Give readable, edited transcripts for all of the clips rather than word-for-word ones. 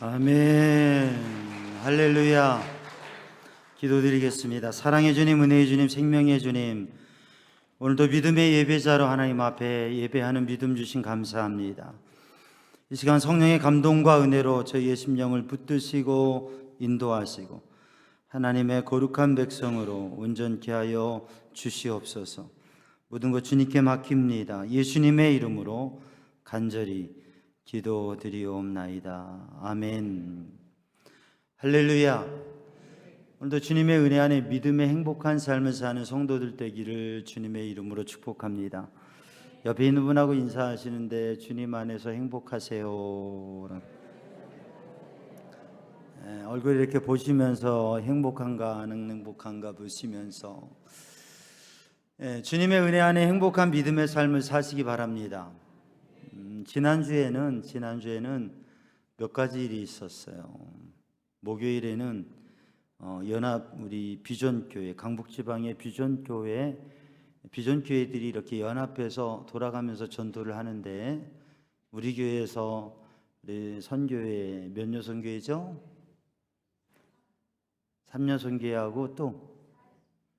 아멘. 할렐루야. 기도드리겠습니다. 사랑의 주님, 은혜의 주님, 생명의 주님, 오늘도 믿음의 예배자로 하나님 앞에 예배하는 믿음 주신 감사합니다. 이 시간 성령의 감동과 은혜로 저희의 심령을 붙드시고 인도하시고 하나님의 거룩한 백성으로 온전케 하여 주시옵소서. 모든 것 주님께 맡깁니다. 예수님의 이름으로 간절히 기도드리옵나이다. 아멘. 할렐루야. 오늘도 주님의 은혜 안에 믿음의 행복한 삶을 사는 성도들 되기를 주님의 이름으로 축복합니다. 옆에 있는 분하고 인사하시는데 주님 안에서 행복하세요. 얼굴 이렇게 보시면서 행복한가 안 행복한가 보시면서 주님의 은혜 안에 행복한 믿음의 삶을 사시기 바랍니다. 지난주에는 몇 가지 일이 있었어요. 목요일에는 연합 우리 비전교회 강북지방의 비전교회들이 이렇게 연합해서 돌아가면서 전도를 하는데 우리 교회에서 우리 선교회 몇 여선교회죠? 3여선교회하고 또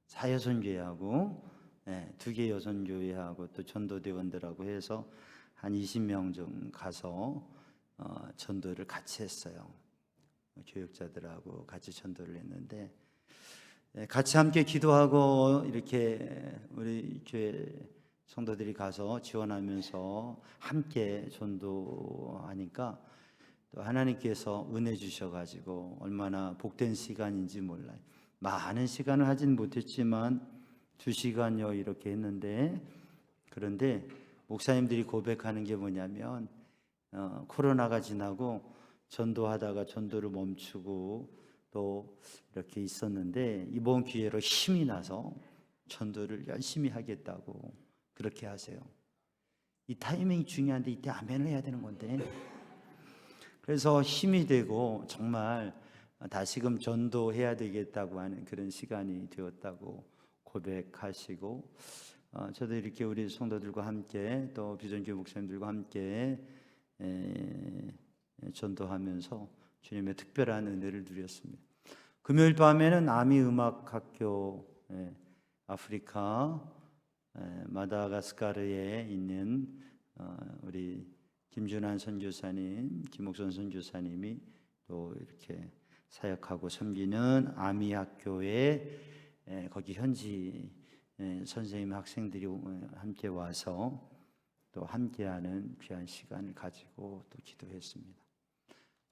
4여선교회하고 2개 여선교회하고 또 전도대원들하고 해서 한 20명 좀 가서 전도를 같이 했어요. 교역자들하고 같이 전도를 했는데 같이 함께 기도하고 이렇게 우리 교회 성도들이 가서 지원하면서 함께 전도하니까 또 하나님께서 은혜 주셔가지고 얼마나 복된 시간인지 몰라요. 많은 시간을 하진 못했지만 2시간여 이렇게 했는데, 그런데 목사님들이 고백하는 게 뭐냐면 코로나가 지나고 전도하다가 전도를 멈추고 또 이렇게 있었는데 이번 기회로 힘이 나서 전도를 열심히 하겠다고 그렇게 하세요. 이 타이밍이 중요한데 이때 아멘을 해야 되는 건데, 그래서 힘이 되고 정말 다시금 전도해야 되겠다고 하는 그런 시간이 되었다고 고백하시고, 저도 이렇게 우리 성도들과 함께 또 비전교회 목사님들과 함께 전도하면서 주님의 특별한 은혜를 누렸습니다. 금요일 밤에는 아미음악학교 아프리카 마다가스카르에 있는 우리 김준환 선교사님, 김옥선 선교사님이 또 이렇게 사역하고 섬기는 아미학교에 거기 현지 선생님 학생들이 함께 와서 또 함께하는 귀한 시간을 가지고 또 기도했습니다.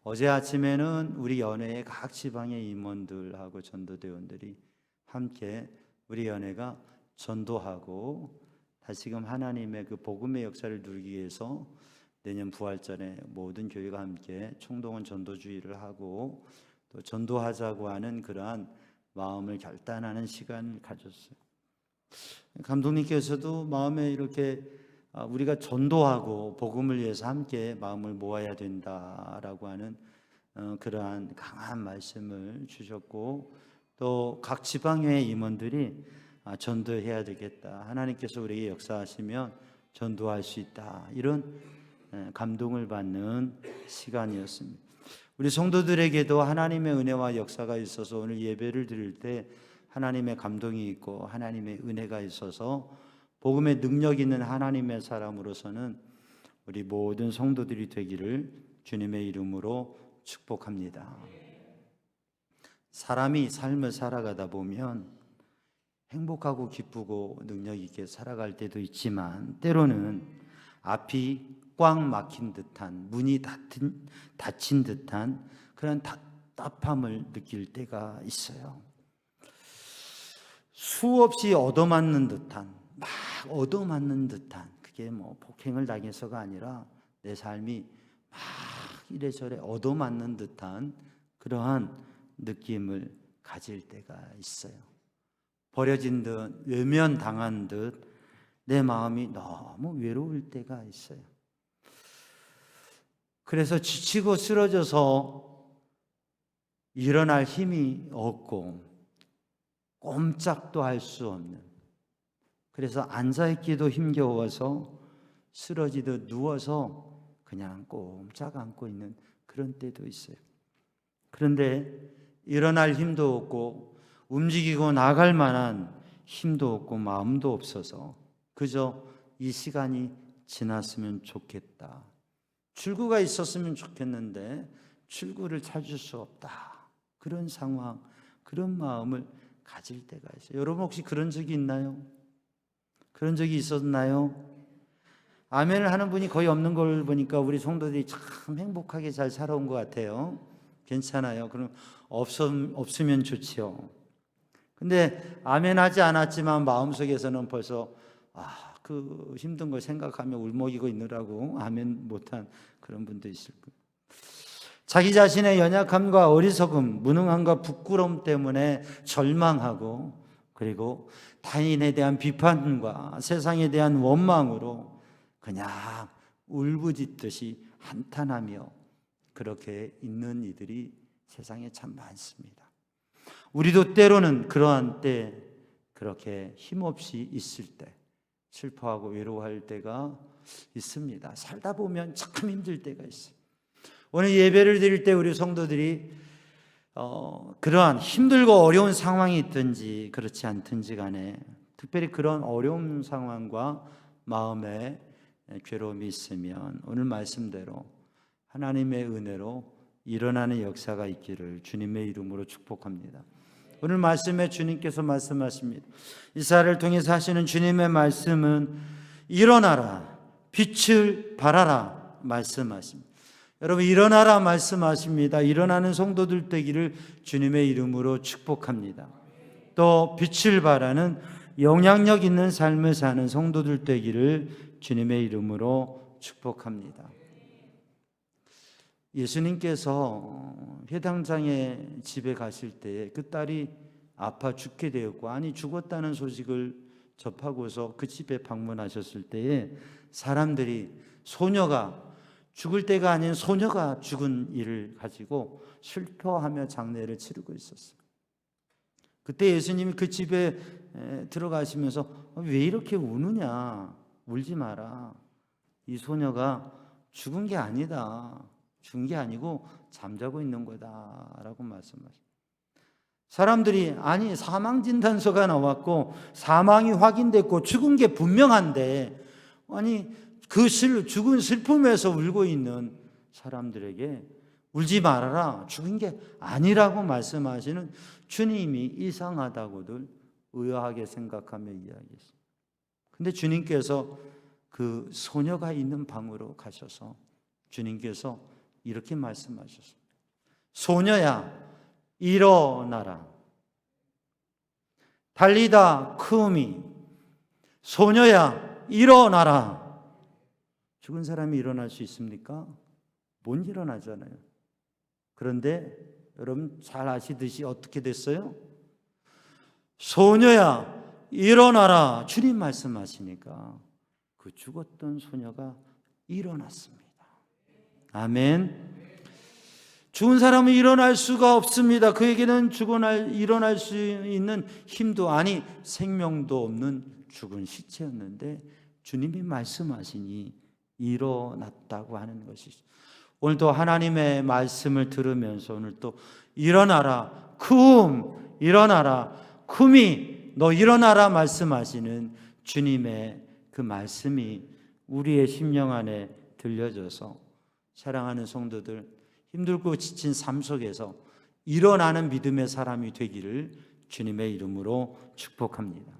어제 아침에는 우리 연회의 각 지방의 임원들하고 전도대원들이 함께 우리 연회가 전도하고 다시금 하나님의 그 복음의 역사를 누리기 위해서 내년 부활절에 모든 교회가 함께 총동원 전도주의를 하고 또 전도하자고 하는 그러한 마음을 결단하는 시간을 가졌어요. 감독님께서도 마음에 이렇게 우리가 전도하고 복음을 위해서 함께 마음을 모아야 된다라고 하는 그러한 강한 말씀을 주셨고, 또 각 지방의 임원들이 전도해야 되겠다, 하나님께서 우리에게 역사하시면 전도할 수 있다, 이런 감동을 받는 시간이었습니다. 우리 성도들에게도 하나님의 은혜와 역사가 있어서 오늘 예배를 드릴 때 하나님의 감동이 있고 하나님의 은혜가 있어서 복음의 능력 있는 하나님의 사람으로서는 우리 모든 성도들이 되기를 주님의 이름으로 축복합니다. 사람이 삶을 살아가다 보면 행복하고 기쁘고 능력 있게 살아갈 때도 있지만 때로는 앞이 꽉 막힌 듯한, 문이 닫힌 듯한 그런 답답함을 느낄 때가 있어요. 수없이 얻어맞는 듯한, 막 얻어맞는 듯한, 그게 뭐 폭행을 당해서가 아니라 내 삶이 막 이래저래 얻어맞는 듯한 그러한 느낌을 가질 때가 있어요. 버려진 듯, 외면당한 듯 내 마음이 너무 외로울 때가 있어요. 그래서 지치고 쓰러져서 일어날 힘이 없고 꼼짝도 할 수 없는, 그래서 앉아있기도 힘겨워서 쓰러지듯 누워서 그냥 꼼짝 않고 있는 그런 때도 있어요. 그런데 일어날 힘도 없고 움직이고 나갈 만한 힘도 없고 마음도 없어서 그저 이 시간이 지났으면 좋겠다. 출구가 있었으면 좋겠는데 출구를 찾을 수 없다. 그런 상황, 그런 마음을 가질 때가 있어요. 여러분 혹시 그런 적이 있나요? 그런 적이 있었나요? 아멘을 하는 분이 거의 없는 걸 보니까 우리 성도들이 참 행복하게 잘 살아온 것 같아요. 괜찮아요. 그럼 없으면 좋지요. 근데 아멘 하지 않았지만 마음속에서는 벌써 그 힘든 걸 생각하며 울먹이고 있느라고 아멘 못한 그런 분도 있을 거예요. 자기 자신의 연약함과 어리석음, 무능함과 부끄러움 때문에 절망하고 그리고 타인에 대한 비판과 세상에 대한 원망으로 그냥 울부짖듯이 한탄하며 그렇게 있는 이들이 세상에 참 많습니다. 우리도 때로는 그러한 때 그렇게 힘없이 있을 때 슬퍼하고 외로워할 때가 있습니다. 살다 보면 참 힘들 때가 있어요. 오늘 예배를 드릴 때 우리 성도들이 그러한 힘들고 어려운 상황이 있든지 그렇지 않든지 간에 특별히 그런 어려운 상황과 마음에 괴로움이 있으면 오늘 말씀대로 하나님의 은혜로 일어나는 역사가 있기를 주님의 이름으로 축복합니다. 오늘 말씀에 주님께서 말씀하십니다. 이사야를 통해서 하시는 주님의 말씀은 일어나라, 빛을 발하라 말씀하십니다. 여러분 일어나라 말씀하십니다. 일어나는 성도들 되기를 주님의 이름으로 축복합니다. 또 빛을 발하는 영향력 있는 삶을 사는 성도들 되기를 주님의 이름으로 축복합니다. 예수님께서 회당장의 집에 가실 때 그 딸이 아파 죽게 되었고 아니 죽었다는 소식을 접하고서 그 집에 방문하셨을 때에 사람들이 소녀가 죽을 때가 아닌 소녀가 죽은 일을 가지고 슬퍼하며 장례를 치르고 있었어요. 그때 예수님이 그 집에 들어가시면서 왜 이렇게 우느냐, 울지 마라. 이 소녀가 죽은 게 아니다. 죽은 게 아니고 잠자고 있는 거다라고 말씀하십니다. 사람들이 아니 사망진단서가 나왔고 사망이 확인됐고 죽은 게 분명한데 아니 그 죽은 슬픔에서 울고 있는 사람들에게 울지 말아라, 죽은 게 아니라고 말씀하시는 주님이 이상하다고들 의아하게 생각하며 이야기했습니다. 근데 주님께서 그 소녀가 있는 방으로 가셔서 주님께서 이렇게 말씀하셨습니다. 소녀야 일어나라. 달리다 쿰이, 소녀야 일어나라. 죽은 사람이 일어날 수 있습니까? 못 일어나잖아요. 그런데 여러분 잘 아시듯이 어떻게 됐어요? 소녀야 일어나라. 주님 말씀하시니까 그 죽었던 소녀가 일어났습니다. 아멘. 죽은 사람은 일어날 수가 없습니다. 그에게는 일어날 수 있는 힘도 아니 생명도 없는 죽은 시체였는데 주님이 말씀하시니 일어났다고 하는 것이죠. 오늘도 하나님의 말씀을 들으면서 오늘 또 일어나라 쿰 일어나라 쿰이 너 일어나라 말씀하시는 주님의 그 말씀이 우리의 심령 안에 들려져서 사랑하는 성도들 힘들고 지친 삶 속에서 일어나는 믿음의 사람이 되기를 주님의 이름으로 축복합니다.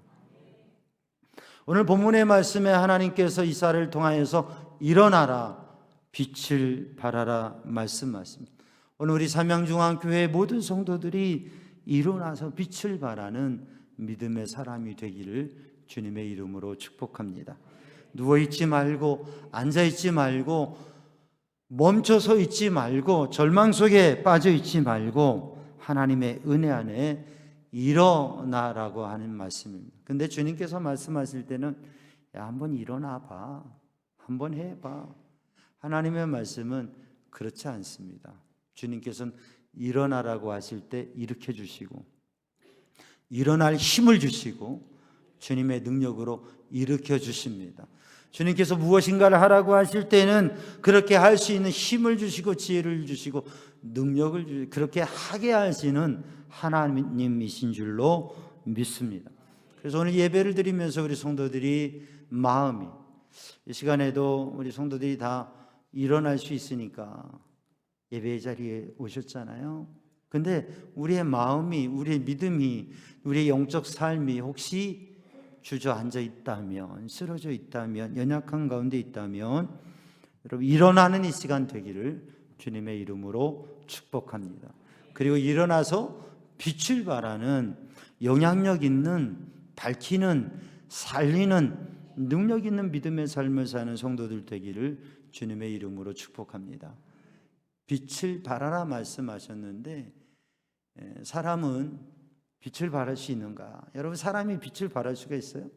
오늘 본문의 말씀에 하나님께서 이사야를 통하여서 일어나라 빛을 발하라 말씀하십니다. 오늘 우리 삼양중앙교회 모든 성도들이 일어나서 빛을 발하는 믿음의 사람이 되기를 주님의 이름으로 축복합니다. 누워있지 말고 앉아있지 말고 멈춰서 있지 말고 절망 속에 빠져 있지 말고 하나님의 은혜 안에 일어나라고 하는 말씀입니다. 근데 주님께서 말씀하실 때는 야 한번 일어나 봐. 한번 해봐. 하나님의 말씀은 그렇지 않습니다. 주님께서는 일어나라고 하실 때 일으켜 주시고 일어날 힘을 주시고 주님의 능력으로 일으켜 주십니다. 주님께서 무엇인가를 하라고 하실 때는 그렇게 할 수 있는 힘을 주시고 지혜를 주시고 능력을 주시고 그렇게 하게 하시는 하나님이신 줄로 믿습니다. 그래서 오늘 예배를 드리면서 우리 성도들이 마음이 이 시간에도 우리 성도들이 다 일어날 수 있으니까 예배의 자리에 오셨잖아요. 근데 우리의 마음이, 우리의 믿음이, 우리의 영적 삶이 혹시 주저앉아 있다면, 쓰러져 있다면, 연약한 가운데 있다면 여러분 일어나는 이 시간 되기를 주님의 이름으로 축복합니다. 그리고 일어나서 빛을 발하는 영향력 있는, 밝히는, 살리는 능력 있는 믿음의 삶을 사는 성도들 되기를 주님의 이름으로 축복합니다. 빛을 발하라 말씀하셨는데 사람은 빛을 발할 수 있는가? 여러분, 사람이 빛을 발할 수가 있어요?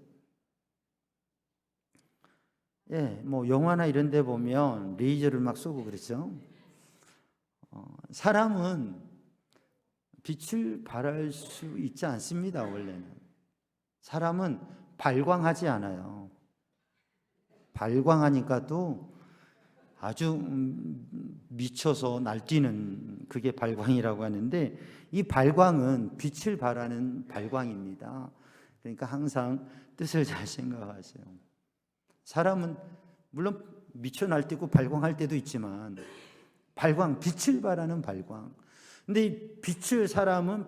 뭐 영화나 이런 데 보면 레이저를 막 쏘고 그러죠. 사람은 빛을 발할 수 있지 않습니다. 원래는 사람은 발광하지 않아요. 발광하니까 또 아주 미쳐서 날뛰는 그게 발광이라고 하는데 이 발광은 빛을 발하는 발광입니다. 그러니까 항상 뜻을 잘 생각하세요. 사람은 물론 미쳐 날뛰고 발광할 때도 있지만 발광, 빛을 발하는 발광. 근데 이 사람은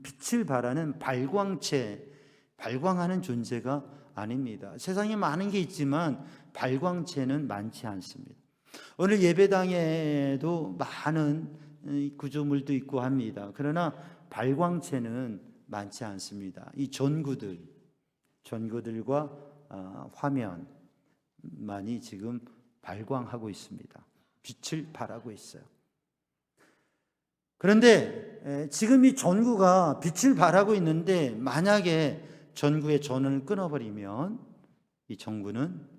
빛을 발하는 발광체, 발광하는 존재가 아닙니다. 세상에 많은 게 있지만 발광체는 많지 않습니다. 오늘 예배당에도 많은 구조물도 있고 합니다. 그러나 발광체는 많지 않습니다. 이 전구들과 화면만이 지금 발광하고 있습니다. 빛을 발하고 있어요. 그런데 지금 이 전구가 빛을 발하고 있는데 만약에 전구의 전원을 끊어버리면 이 전구는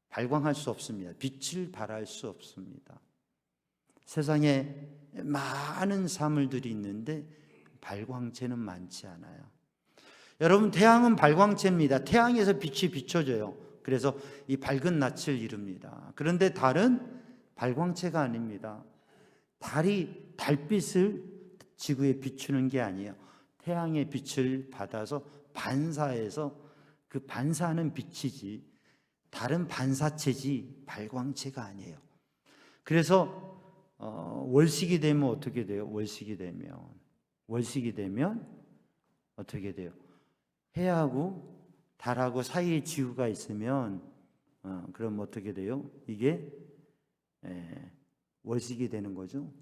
발광할 수 없습니다. 빛을 발할 수 없습니다. 세상에 많은 사물들이 있는데 발광체는 많지 않아요. 여러분, 태양은 발광체입니다. 태양에서 빛이 비춰져요. 그래서 이 밝은 낯을 이룹니다. 그런데 달은 발광체가 아닙니다. 달이 달빛을 지구에 비추는 게 아니에요. 태양의 빛을 받아서 반사해서 그 반사하는 빛이지 다른 반사체지 발광체가 아니에요. 그래서 월식이 되면 어떻게 돼요? 월식이 되면 어떻게 돼요? 해하고 달하고 사이에 지구가 있으면 그럼 어떻게 돼요? 이게 월식이 되는 거죠.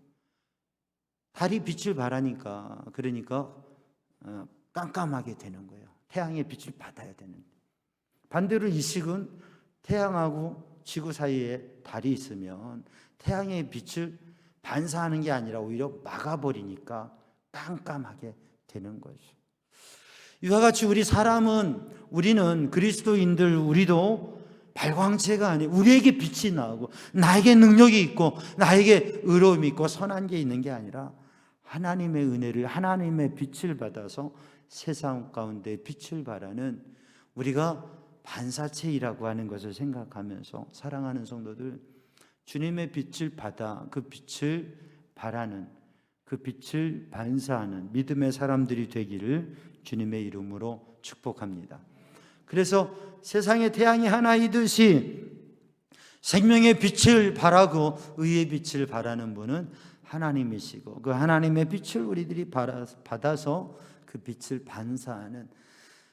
달이 빛을 발하니까 그러니까 깜깜하게 되는 거예요. 태양의 빛을 받아야 되는데 반대로 이식은 태양하고 지구 사이에 달이 있으면 태양의 빛을 반사하는 게 아니라 오히려 막아버리니까 깜깜하게 되는 거죠. 이와 같이 우리는 그리스도인들 우리도 발광체가 아니에요. 우리에게 빛이 나오고 나에게 능력이 있고 나에게 의로움이 있고 선한 게 있는 게 아니라 하나님의 은혜를, 하나님의 빛을 받아서 세상 가운데 빛을 발하는 우리가 반사체이라고 하는 것을 생각하면서 사랑하는 성도들, 주님의 빛을 받아 그 빛을 발하는, 그 빛을 반사하는 믿음의 사람들이 되기를 주님의 이름으로 축복합니다. 그래서 세상의 태양이 하나이듯이 생명의 빛을 발하고 의의 빛을 발하는 분은 하나님이시고 그 하나님의 빛을 우리들이 받아서 그 빛을 반사하는,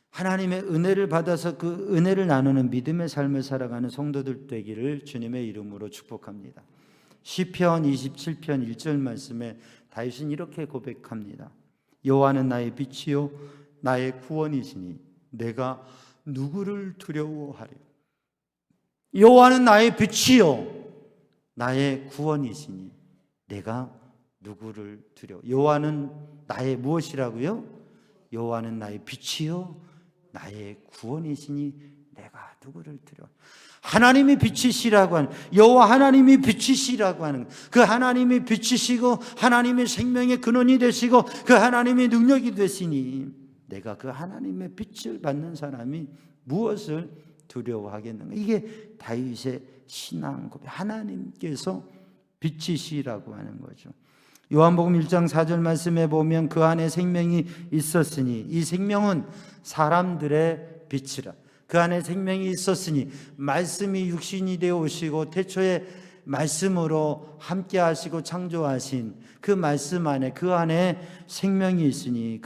하나님의 은혜를 받아서 그 은혜를 나누는 믿음의 삶을 살아가는 성도들 되기를 주님의 이름으로 축복합니다. 시편 27편 1절 말씀에 다윗은 이렇게 고백합니다. 여호와는 나의 빛이요 나의 구원이시니 내가 누구를 두려워하리. 여호와는 나의 빛이요 나의 구원이시니 내가 누구를 두려워. 여호와는 나의 무엇이라고요? 여호와는 나의 빛이요 나의 구원이시니 내가 누구를 두려워. 하나님이 빛이시라고 하는, 여호와 하나님이 빛이시라고 하는 그 하나님이 빛이시고 하나님의 생명의 근원이 되시고 그 하나님의 능력이 되시니 내가 그 하나님의 빛을 받는 사람이 무엇을 두려워하겠는가? 이게 다윗의 신앙 고백. 하나님께서 빛이시라고 하는 거죠. 요한복음 1장 4절 말씀에 보면 그 안에 생명이 있었으니 이 생명은 사람들의 빛이라. 그 안에 생명이 있었으니 말씀이 육신이 되어 오시고 태초에 말씀으로 함께 하시고 창조하신 그 말씀 안에, 그 안에 생명이 있으니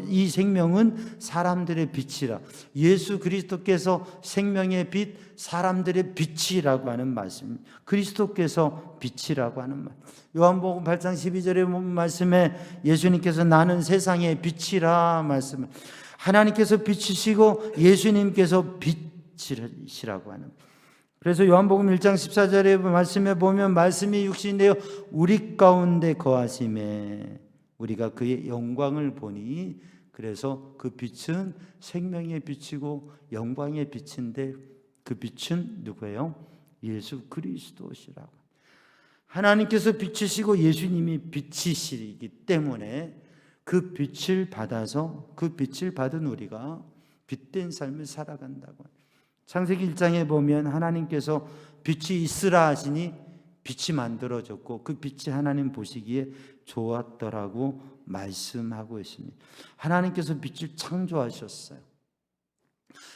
이 생명은 사람들의 빛이라. 예수 그리스도께서 생명의 빛, 사람들의 빛이라고 하는 말씀. 그리스도께서 빛이라고 하는 말. 요한복음 8장 12절에 보면 말씀에 예수님께서 나는 세상의 빛이라 말씀. 하나님께서 빛이시고 예수님께서 빛이시라고 하는. 그래서 요한복음 1장 14절의 말씀에 보면 말씀이 육신이 되어 우리 가운데 거하심에 우리가 그의 영광을 보니, 그래서 그 빛은 생명의 빛이고 영광의 빛인데 그 빛은 누구예요? 예수 그리스도시라고. 하나님께서 빛이시고 예수님이 빛이시기 때문에 그 빛을 받아서 그 빛을 받은 우리가 빛된 삶을 살아간다고. 창세기 1장에 보면 하나님께서 빛이 있으라 하시니 빛이 만들어졌고 그 빛이 하나님 보시기에 좋았더라고 말씀하고 있습니다. 하나님께서 빛을 창조하셨어요.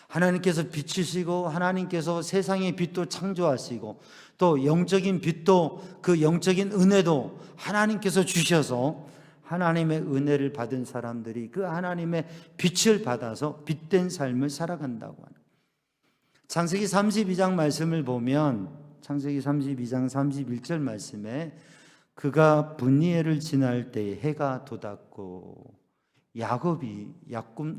하나님께서 빛이시고 하나님께서 세상의 빛도 창조하시고 또 영적인 빛도, 그 영적인 은혜도 하나님께서 주셔서 하나님의 은혜를 받은 사람들이 그 하나님의 빛을 받아서 빛된 삶을 살아간다고 하는. 창세기 32장 말씀을 보면 창세기 32장 31절 말씀에 그가 분이엘을 지날 때 해가 돋았고 야곱이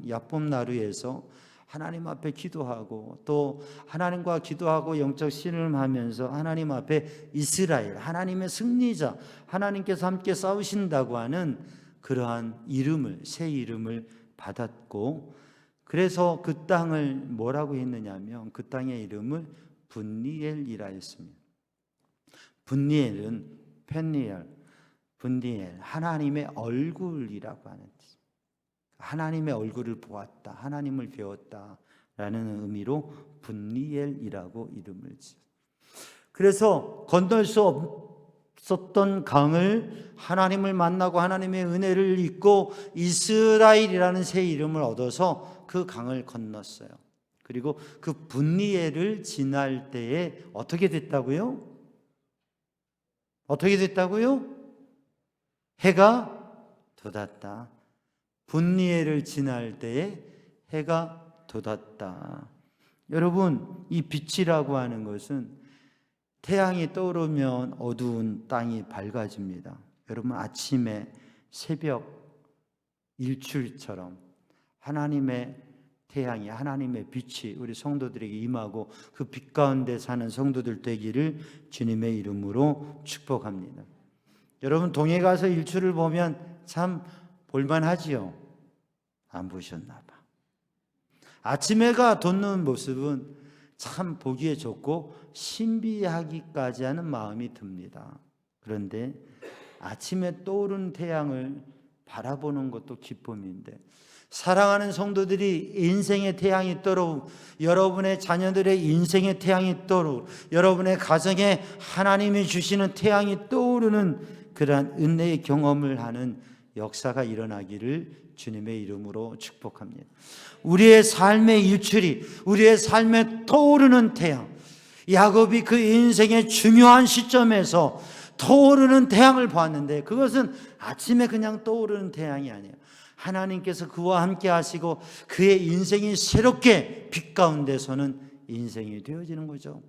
야폼나루에서 하나님 앞에 기도하고 또 하나님과 기도하고 영적 신음하면서 하나님 앞에 이스라엘, 하나님의 승리자, 하나님께서 함께 싸우신다고 하는 그러한 이름을, 새 이름을 받았고, 그래서 그 땅을 뭐라고 했느냐면 그 땅의 이름을 분니엘이라 했습니다. 분니엘은 펜니엘, 분니엘, 하나님의 얼굴이라고 하는 뜻. 하나님의 얼굴을 보았다, 하나님을 배웠다 라는 의미로 분니엘이라고 이름을 지었어요. 그래서 건널 수 없었던 강을 하나님을 만나고 하나님의 은혜를 입고 이스라엘이라는 새 이름을 얻어서 그 강을 건넜어요. 그리고 그 분니엘을 지날 때에 어떻게 됐다고요? 어떻게 됐다고요? 해가 돋았다. 분니엘을 지날 때에 해가 돋았다. 여러분, 이 빛이라고 하는 것은 태양이 떠오르면 어두운 땅이 밝아집니다. 여러분, 아침에 새벽 일출처럼 하나님의 태양이, 하나님의 빛이 우리 성도들에게 임하고 그 빛 가운데 사는 성도들 되기를 주님의 이름으로 축복합니다. 여러분, 동해 가서 일출을 보면 참 볼만하지요? 안 보셨나 봐. 아침 해가 돋는 모습은 참 보기에 좋고 신비하기까지 하는 마음이 듭니다. 그런데 아침에 떠오르는 태양을 바라보는 것도 기쁨인데, 사랑하는 성도들이 인생의 태양이 떠오르고 여러분의 자녀들의 인생의 태양이 떠오르고 여러분의 가정에 하나님이 주시는 태양이 떠오르는 그러한 은혜의 경험을 하는 역사가 일어나기를 주님의 이름으로 축복합니다. 우리의 삶의 유출이, 우리의 삶에 떠오르는 태양, 야곱이 그 인생의 중요한 시점에서 떠오르는 태양을 보았는데 그것은 아침에 그냥 떠오르는 태양이 아니에요. 하나님께서 그와 함께 하시고 그의 인생이 새롭게 빛 가운데서는 인생이 되어지는 거죠.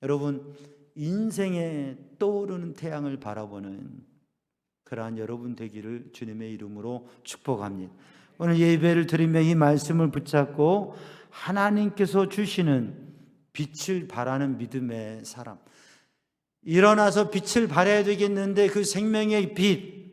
여러분, 인생에 떠오르는 태양을 바라보는 그러한 여러분 되기를 주님의 이름으로 축복합니다. 오늘 예배를 드리며 이 말씀을 붙잡고 하나님께서 주시는 빛을 바라는 믿음의 사람, 일어나서 빛을 발해야 되겠는데 그 생명의 빛,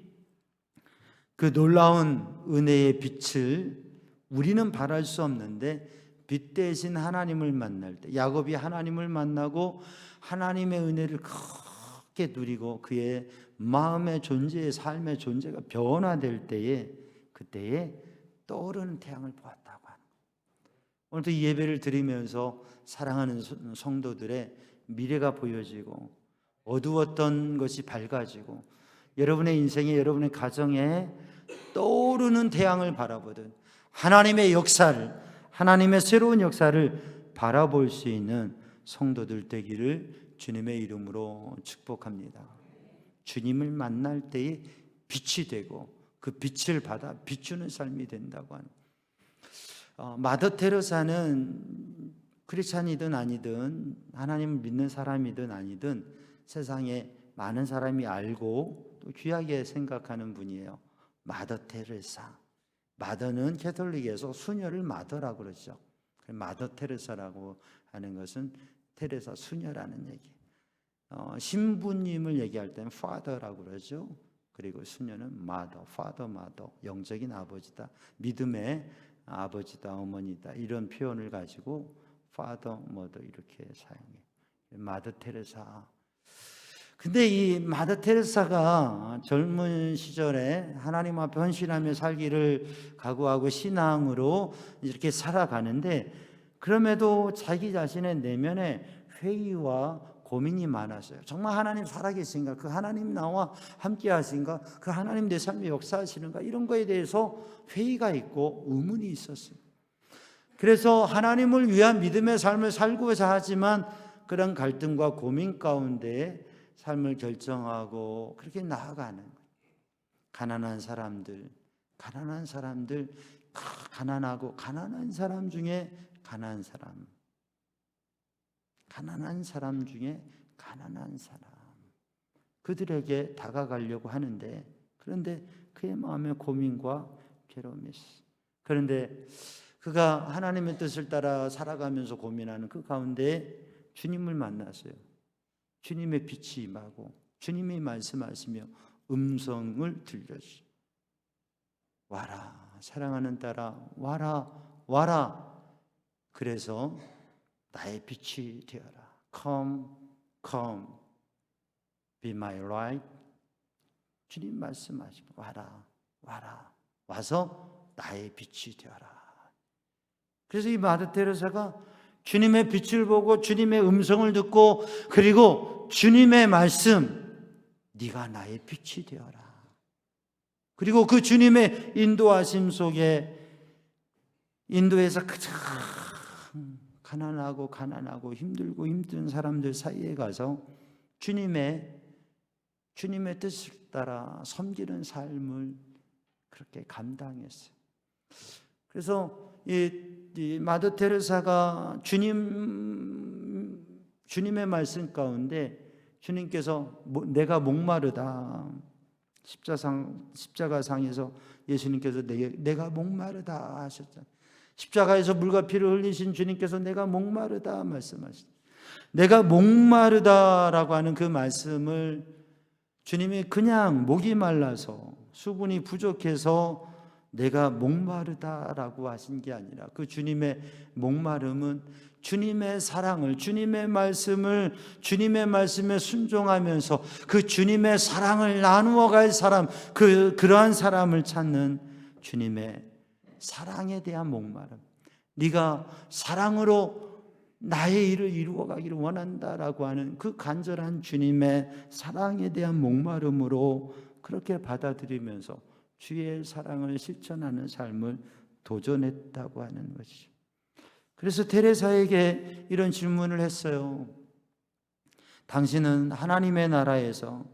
그 놀라운 은혜의 빛을 우리는 발할 수 없는데 빛 대신 하나님을 만날 때, 야곱이 하나님을 만나고 하나님의 은혜를 크게 누리고 그의 마음의 존재의 삶의 존재가 변화될 때에, 그때에 떠오르는 태양을 보았다고 하는 거예요. 오늘도 이 예배를 드리면서 사랑하는 성도들의 미래가 보여지고 어두웠던 것이 밝아지고 여러분의 인생에, 여러분의 가정에 떠오르는 태양을 바라보듯 하나님의 역사를, 하나님의 새로운 역사를 바라볼 수 있는 성도들 되기를 주님의 이름으로 축복합니다. 주님을 만날 때에 빛이 되고 그 빛을 받아 비추는 삶이 된다고 하는, 마더 테레사는 크리스찬이든 아니든 하나님을 믿는 사람이든 아니든 세상에 많은 사람이 알고 또 귀하게 생각하는 분이에요. 마더 테레사. 마더는 캐톨릭에서 수녀를 마더라고 그러죠. 마더 테레사라고 하는 것은 테레사 수녀라는 얘기. 신부님을 얘기할 때는 father라고 그러죠. 그리고 수녀는 mother, father, mother, 영적인 아버지다, 믿음의 아버지다, 어머니다, 이런 표현을 가지고 father, mother 이렇게 사용해요. 마더 테레사. 근데 이 마더 테레사가 젊은 시절에 하나님 앞에 헌신하며 살기를 각오하고 신앙으로 이렇게 살아가는데, 그럼에도 자기 자신의 내면에 회의와 고민이 많았어요. 정말 하나님 살아계신가? 그 하나님 나와 함께 하신가? 그 하나님 내 삶에 역사하시는가? 이런 거에 대해서 회의가 있고 의문이 있었어요. 그래서 하나님을 위한 믿음의 삶을 살고자 하지만 그런 갈등과 고민 가운데 삶을 결정하고 그렇게 나아가는 거예요. 가난한 사람들, 가난하고 가난한 사람 중에 가난한 사람, 가난한 사람 중에 가난한 사람, 그들에게 다가가려고 하는데, 그런데 그의 마음에 고민과 괴로움이 있어요. 그런데 그가 하나님의 뜻을 따라 살아가면서 고민하는 그 가운데 주님을 만났어요. 주님의 빛이 임하고 주님이 말씀하시며 음성을 들려주시고, 와라 사랑하는 딸아, 와라 와라. 그래서 나의 빛이 되어라. Come, come, be my light. 주님 말씀하시고 와라 와라, 와서 나의 빛이 되어라. 그래서 이 마더 테레사가 주님의 빛을 보고 주님의 음성을 듣고, 그리고 주님의 말씀, 네가 나의 빛이 되어라. 그리고 그 주님의 인도하심 속에, 인도에서 가장 가난하고 힘들고 힘든 사람들 사이에 가서 주님의 뜻을 따라 섬기는 삶을 그렇게 감당했어요. 그래서 이 마더 테레사가 주님의 말씀 가운데 주님께서 내가 목마르다, 십자가상에서 예수님께서 내가 목마르다 하셨잖아요. 십자가에서 물과 피를 흘리신 주님께서 내가 목마르다 말씀하시죠. 내가 목마르다라고 하는 그 말씀을 주님이 그냥 목이 말라서 수분이 부족해서 내가 목마르다라고 하신 게 아니라, 그 주님의 목마름은 주님의 사랑을, 주님의 말씀을, 주님의 말씀에 순종하면서 그 주님의 사랑을 나누어 갈 사람, 그러한 사람을 찾는 주님의 사랑에 대한 목마름. 네가 사랑으로 나의 일을 이루어 가기를 원한다라고 하는 그 간절한 주님의 사랑에 대한 목마름으로 그렇게 받아들이면서 주의 사랑을 실천하는 삶을 도전했다고 하는 것이죠. 그래서 테레사에게 이런 질문을 했어요. 당신은 하나님의 나라에서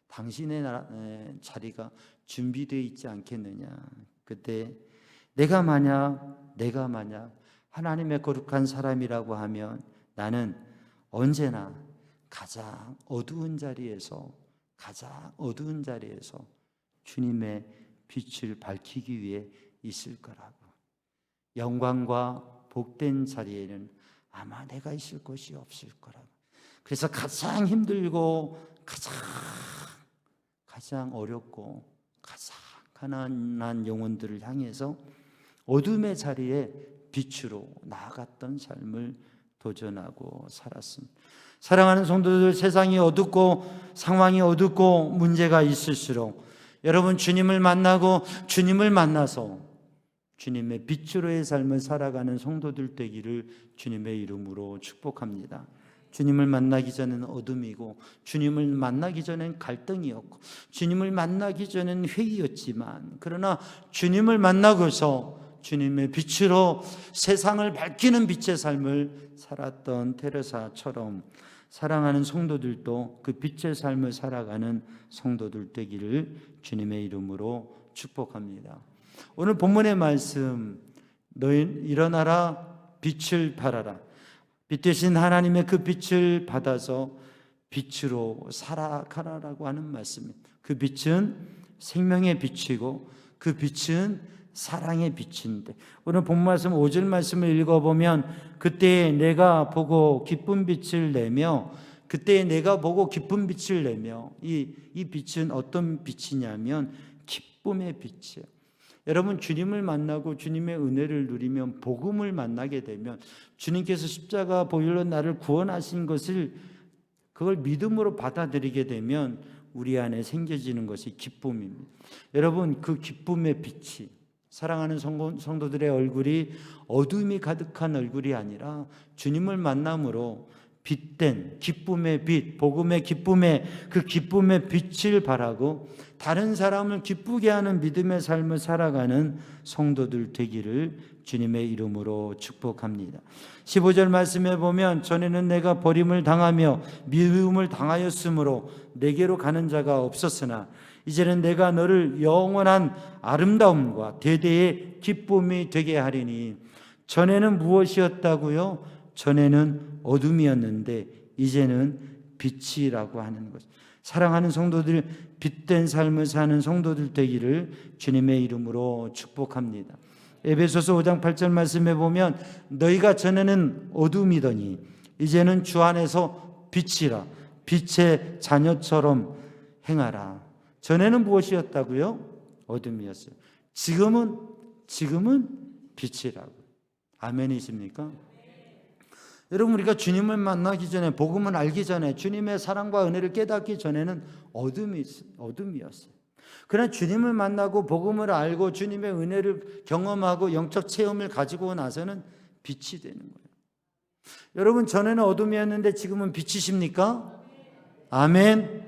당신의 자리가 준비되어 있지 않겠느냐. 그때 내가 만약 하나님의 거룩한 사람이라고 하면 나는 언제나 가장 어두운 자리에서 주님의 빛을 밝히기 위해 있을 거라고. 영광과 복된 자리에는 아마 내가 있을 곳이 없을 거라고. 그래서 가장 힘들고 가장 어렵고 가장 가난한 영혼들을 향해서 어둠의 자리에 빛으로 나아갔던 삶을 도전하고 살았습니다. 사랑하는 성도들, 세상이 어둡고 상황이 어둡고 문제가 있을수록 여러분 주님을 만나고 주님을 만나서 주님의 빛으로의 삶을 살아가는 성도들 되기를 주님의 이름으로 축복합니다. 주님을 만나기 전에는 어둠이고, 주님을 만나기 전엔 갈등이었고, 주님을 만나기 전엔 회의였지만, 그러나 주님을 만나고서 주님의 빛으로 세상을 밝히는 빛의 삶을 살았던 테레사처럼 사랑하는 성도들도 그 빛의 삶을 살아가는 성도들 되기를 주님의 이름으로 축복합니다. 오늘 본문의 말씀, 너희 일어나라, 빛을 발하라. 빛 대신 하나님의 그 빛을 받아서 빛으로 살아가라라고 하는 말씀입니다. 그 빛은 생명의 빛이고 그 빛은 사랑의 빛인데, 오늘 본 말씀 5절 말씀을 읽어보면 그때에 내가 보고 기쁜 빛을 내며, 그때에 내가 보고 기쁜 빛을 내며, 이 빛은 어떤 빛이냐면 기쁨의 빛이에요. 여러분, 주님을 만나고 주님의 은혜를 누리면, 복음을 만나게 되면, 주님께서 십자가 보혈로 나를 구원하신 것을, 그걸 믿음으로 받아들이게 되면 우리 안에 생겨지는 것이 기쁨입니다. 여러분, 그 기쁨의 빛이, 사랑하는 성도들의 얼굴이 어둠이 가득한 얼굴이 아니라 주님을 만남으로 빛된 기쁨의 빛, 복음의 기쁨의 그 기쁨의 빛을 바라고 다른 사람을 기쁘게 하는 믿음의 삶을 살아가는 성도들 되기를 주님의 이름으로 축복합니다. 15절 말씀에 보면 전에는 내가 버림을 당하며 미움을 당하였으므로 내게로 가는 자가 없었으나 이제는 내가 너를 영원한 아름다움과 대대의 기쁨이 되게 하리니. 전에는 무엇이었다고요? 전에는 어둠이었는데 이제는 빛이라고 하는 것. 사랑하는 성도들, 빛된 삶을 사는 성도들 되기를 주님의 이름으로 축복합니다. 에베소서 5장 8절 말씀에 보면 너희가 전에는 어둠이더니 이제는 주 안에서 빛이라, 빛의 자녀처럼 행하라. 전에는 무엇이었다고요? 어둠이었어요. 지금은 빛이라고. 아멘이십니까? 여러분, 우리가 주님을 만나기 전에, 복음을 알기 전에, 주님의 사랑과 은혜를 깨닫기 전에는 어둠이었어요. 그러나 주님을 만나고 복음을 알고 주님의 은혜를 경험하고 영적 체험을 가지고 나서는 빛이 되는 거예요. 여러분, 전에는 어둠이었는데 지금은 빛이십니까? 아멘.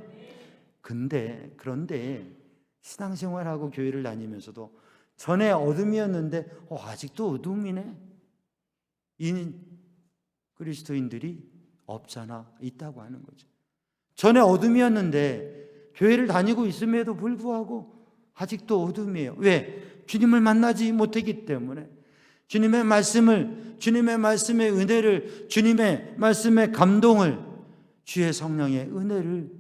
그런데 신앙생활하고 교회를 다니면서도 전에 어둠이었는데 아직도 어둠이네, 이 그리스도인들이 없잖아, 있다고 하는 거죠. 전에 어둠이었는데 교회를 다니고 있음에도 불구하고 아직도 어둠이에요. 왜? 주님을 만나지 못했기 때문에. 주님의 말씀을, 주님의 말씀의 은혜를, 주님의 말씀의 감동을, 주의 성령의 은혜를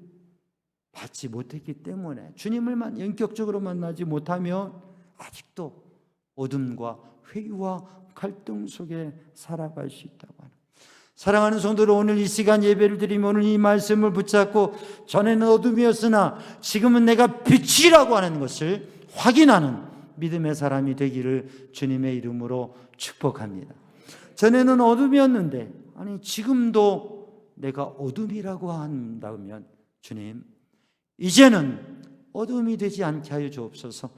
받지 못했기 때문에, 주님을 인격적으로 만나지 못하면 아직도 어둠과 회의와 갈등 속에 살아갈 수 있다고 하는. 사랑하는 성도들, 오늘 이 시간 예배를 드리면 오늘 이 말씀을 붙잡고 전에는 어둠이었으나 지금은 내가 빛이라고 하는 것을 확인하는 믿음의 사람이 되기를 주님의 이름으로 축복합니다. 전에는 어둠이었는데, 아니 지금도 내가 어둠이라고 한다면, 주님 이제는 어둠이 되지 않게 하여 주옵소서.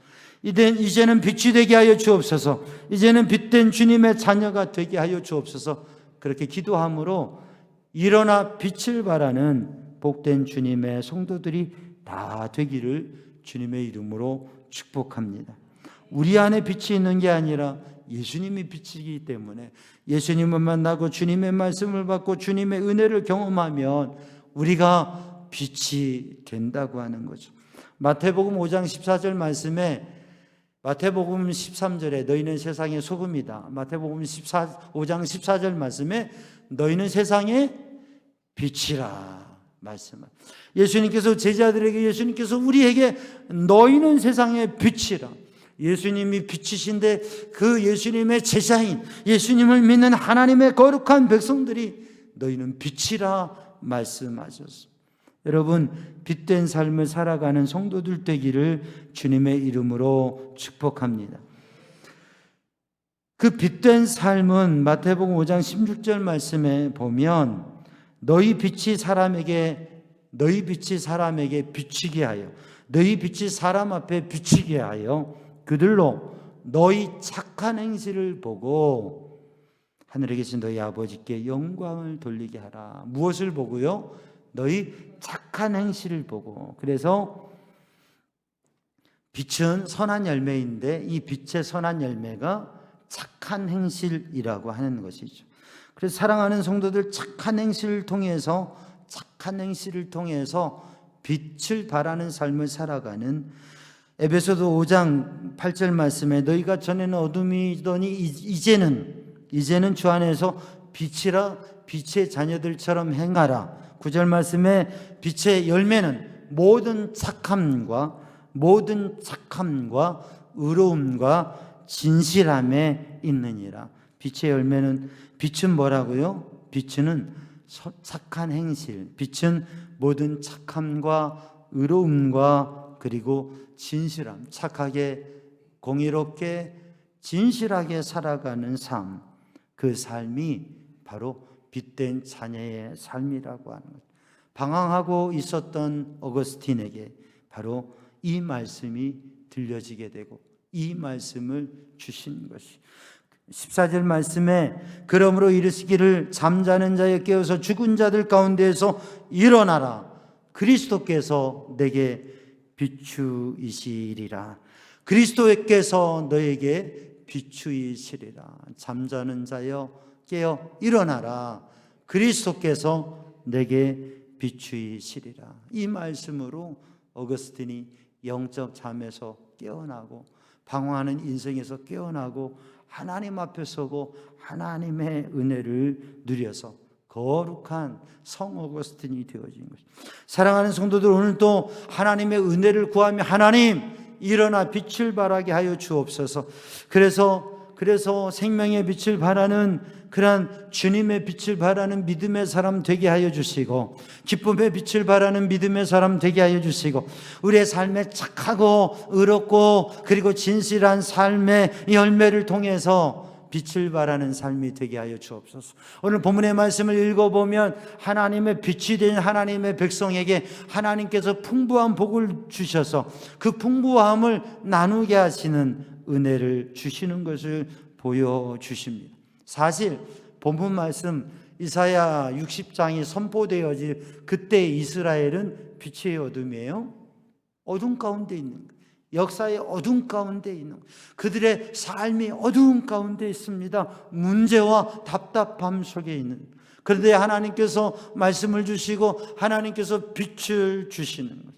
이제는 빛이 되게 하여 주옵소서. 이제는 빛된 주님의 자녀가 되게 하여 주옵소서. 그렇게 기도함으로 일어나 빛을 발하는 복된 주님의 성도들이 다 되기를 주님의 이름으로 축복합니다. 우리 안에 빛이 있는 게 아니라 예수님이 빛이기 때문에 예수님을 만나고 주님의 말씀을 받고 주님의 은혜를 경험하면 우리가 빛이 된다고 하는 거죠. 마태복음 5장 14절 말씀에, 마태복음 13절에 너희는 세상의 소금이다. 마태복음 5장 14절 말씀에 너희는 세상의 빛이라 말씀합니다. 예수님께서 제자들에게, 예수님께서 우리에게 너희는 세상의 빛이라. 예수님이 빛이신데 그 예수님의 제자인, 예수님을 믿는 하나님의 거룩한 백성들이 너희는 빛이라 말씀하셨습니다. 여러분, 빛된 삶을 살아가는 성도들 되기를 주님의 이름으로 축복합니다. 그 빛된 삶은 마태복음 5장 16절 말씀에 보면 너희 빛이 사람에게 비치게 하여, 너희 빛이 사람 앞에 비치게 하여 그들로 너희 착한 행실을 보고 하늘에 계신 너희 아버지께 영광을 돌리게 하라. 무엇을 보고요? 너희 착한 행실을 보고. 그래서 빛은 선한 열매인데 이 빛의 선한 열매가 착한 행실이라고 하는 것이죠. 그래서 사랑하는 성도들, 착한 행실을 통해서 빛을 발하는 삶을 살아가는, 에베소서 5장 8절 말씀에 너희가 전에는 어둠이더니 이제는 주 안에서 빛이라 빛의 자녀들처럼 행하라. 9절 말씀에 빛의 열매는 모든 착함과 의로움과 진실함에 있느니라. 빛의 열매는, 빛은 뭐라고요? 빛은 착한 행실, 빛은 모든 착함과 의로움과 그리고 진실함, 착하게 공의롭게 진실하게 살아가는 삶, 그 삶이 바로 빛된 자녀의 삶이라고 하는 것. 방황하고 있었던 어거스틴에게 바로 이 말씀이 들려지게 되고 이 말씀을 주신 것이 14절 말씀에 그러므로 이르시기를 잠자는 자여 깨어서 죽은 자들 가운데에서 일어나라. 그리스도께서 내게 비추이시리라. 그리스도께서 너에게 비추이시리라. 잠자는 자여 깨어 일어나라. 그리스도께서 내게 비추이시리라. 이 말씀으로 어거스틴이 영적 잠에서 깨어나고 방황하는 인생에서 깨어나고 하나님 앞에 서고 하나님의 은혜를 누려서 거룩한 성 어거스틴이 되어진 것입니다. 사랑하는 성도들, 오늘도 하나님의 은혜를 구하며 하나님 일어나 빛을 발하게 하여 주옵소서. 그래서 생명의 빛을 발하는 그러한 주님의 빛을 발하는 믿음의 사람 되게 하여 주시고 기쁨의 빛을 발하는 믿음의 사람 되게 하여 주시고 우리의 삶에 착하고 의롭고 그리고 진실한 삶의 열매를 통해서 빛을 발하는 삶이 되게 하여 주옵소서. 오늘 본문의 말씀을 읽어보면 하나님의 빛이 된 하나님의 백성에게 하나님께서 풍부한 복을 주셔서 그 풍부함을 나누게 하시는 은혜를 주시는 것을 보여주십니다. 사실 본문 말씀 이사야 60장이 선포되어질 그때 이스라엘은 빛의 어둠이에요. 어둠 가운데 있는 거예요. 역사의 어둠 가운데 있는 거예요. 그들의 삶이 어두운 가운데 있습니다. 문제와 답답함 속에 있는 거예요. 그런데 하나님께서 말씀을 주시고 하나님께서 빛을 주시는 거예요.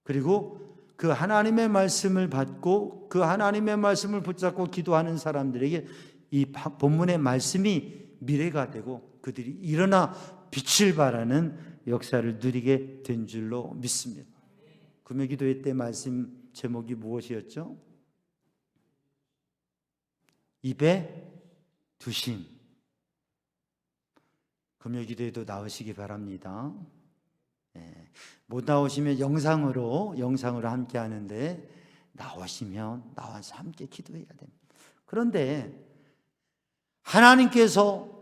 그리고 그 하나님의 말씀을 받고 그 하나님의 말씀을 붙잡고 기도하는 사람들에게 이 본문의 말씀이 미래가 되고 그들이 일어나 빛을 발하는 역사를 누리게 된 줄로 믿습니다. 금요기도회 때 말씀 제목이 무엇이었죠? 입에 두심. 금요기도회도 나오시기 바랍니다. 못 나오시면 영상으로 함께 하는데 나오시면 나와서 함께 기도해야 됩니다. 그런데 하나님께서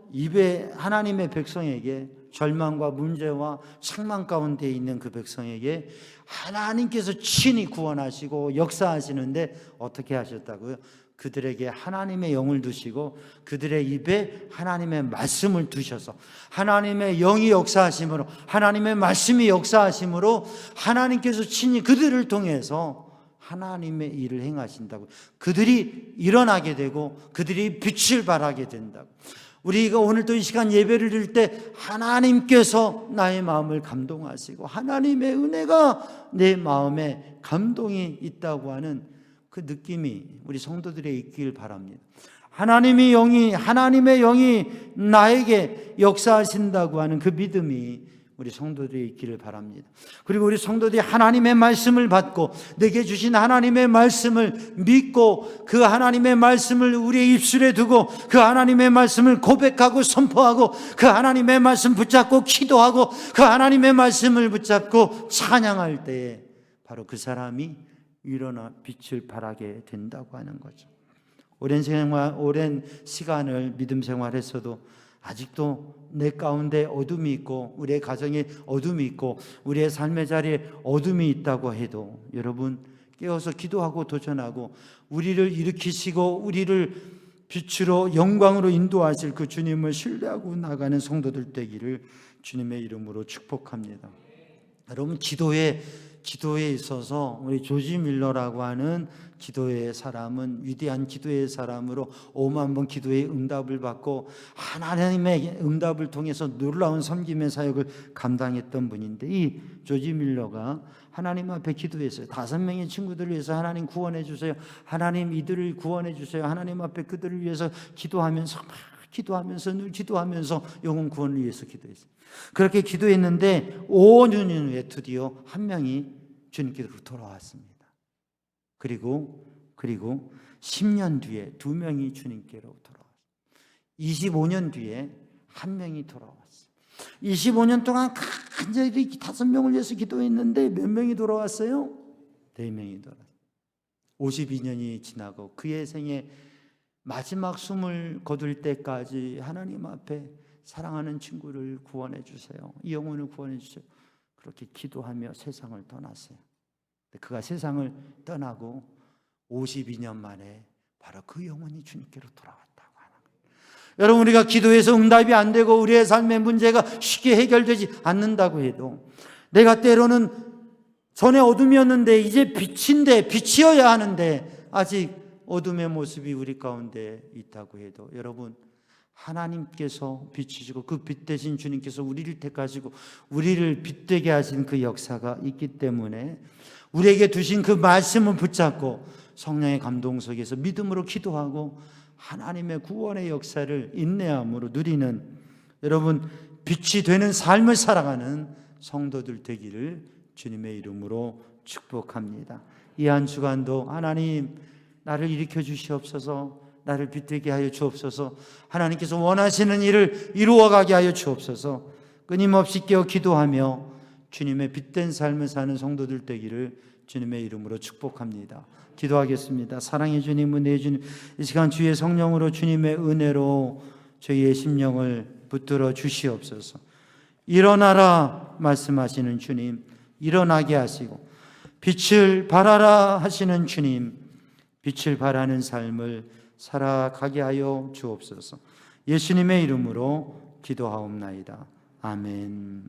하나님의 백성에게 절망과 문제와 책망 가운데 있는 그 백성에게 하나님께서 친히 구원하시고 역사하시는데 어떻게 하셨다고요? 그들에게 하나님의 영을 두시고 그들의 입에 하나님의 말씀을 두셔서 하나님의 영이 역사하심으로 하나님의 말씀이 역사하심으로 하나님께서 친히 그들을 통해서 하나님의 일을 행하신다고. 그들이 일어나게 되고 그들이 빛을 발하게 된다고. 우리가 오늘 또 이 시간 예배를 드릴 때 하나님께서 나의 마음을 감동하시고 하나님의 은혜가 내 마음에 감동이 있다고 하는 그 느낌이 우리 성도들에 있길 바랍니다. 하나님의 영이 나에게 역사하신다고 하는 그 믿음이 우리 성도들이 있기를 바랍니다. 그리고 우리 성도들이 하나님의 말씀을 받고 내게 주신 하나님의 말씀을 믿고 그 하나님의 말씀을 우리의 입술에 두고 그 하나님의 말씀을 고백하고 선포하고 그 하나님의 말씀 붙잡고 기도하고 그 하나님의 말씀을 붙잡고 찬양할 때에 바로 그 사람이 일어나 빛을 발하게 된다고 하는 거죠. 오랜 시간을 믿음 생활했어도 아직도 내 가운데 어둠이 있고 우리의 가정에 어둠이 있고 우리의 삶의 자리에 어둠이 있다고 해도 여러분 깨어서 기도하고 도전하고 우리를 일으키시고 우리를 빛으로 영광으로 인도하실 그 주님을 신뢰하고 나가는 성도들 되기를 주님의 이름으로 축복합니다. 여러분, 기도에 있어서 우리 조지 밀러라고 하는 기도의 사람은 위대한 기도의 사람으로 5만 번 기도의 응답을 받고 하나님의 응답을 통해서 놀라운 섬김의 사역을 감당했던 분인데, 이 조지 밀러가 하나님 앞에 기도했어요. 5명의 친구들을 위해서 하나님 구원해 주세요, 하나님 이들을 구원해 주세요, 하나님 앞에 그들을 위해서 기도하면서 늘 기도하면서 영혼 구원을 위해서 기도했어요. 그렇게 기도했는데 5년 후에 드디어 한 명이 주님께로 돌아왔습니다. 그리고 10년 뒤에 2명이 주님께로 돌아왔어요. 25년 뒤에 한 명이 돌아왔어요. 25년 동안 간절히 5명을 위해서 기도했는데 몇 명이 돌아왔어요? 4명이 돌아왔어요. 52년이 지나고 그의 생에 마지막 숨을 거둘 때까지 하나님 앞에 사랑하는 친구를 구원해 주세요, 이 영혼을 구원해 주세요, 그렇게 기도하며 세상을 떠났어요. 그가 세상을 떠나고 52년 만에 바로 그 영혼이 주님께로 돌아왔다고 하는 거예요. 여러분, 우리가 기도해서 응답이 안 되고 우리의 삶의 문제가 쉽게 해결되지 않는다고 해도, 내가 때로는 전에 어둠이었는데 이제 빛인데, 빛이어야 하는데 아직 어둠의 모습이 우리 가운데 있다고 해도, 여러분, 하나님께서 빛이시고 그 빛 대신 주님께서 우리를 택하시고 우리를 빛되게 하신 그 역사가 있기 때문에 우리에게 두신 그 말씀을 붙잡고 성령의 감동 속에서 믿음으로 기도하고 하나님의 구원의 역사를 인내함으로 누리는, 여러분, 빛이 되는 삶을 살아가는 성도들 되기를 주님의 이름으로 축복합니다. 이 한 주간도 하나님, 나를 일으켜 주시옵소서, 나를 빛되게 하여 주옵소서, 하나님께서 원하시는 일을 이루어가게 하여 주옵소서, 끊임없이 깨어 기도하며 주님의 빛된 삶을 사는 성도들 되기를 주님의 이름으로 축복합니다. 기도하겠습니다. 사랑의 주님, 은혜의 주님, 이 시간 주의 성령으로 주님의 은혜로 저희의 심령을 붙들어 주시옵소서. 일어나라 말씀하시는 주님, 일어나게 하시고, 빛을 발하라 하시는 주님, 빛을 발하는 삶을 살아가게 하여 주옵소서. 예수님의 이름으로 기도하옵나이다. 아멘.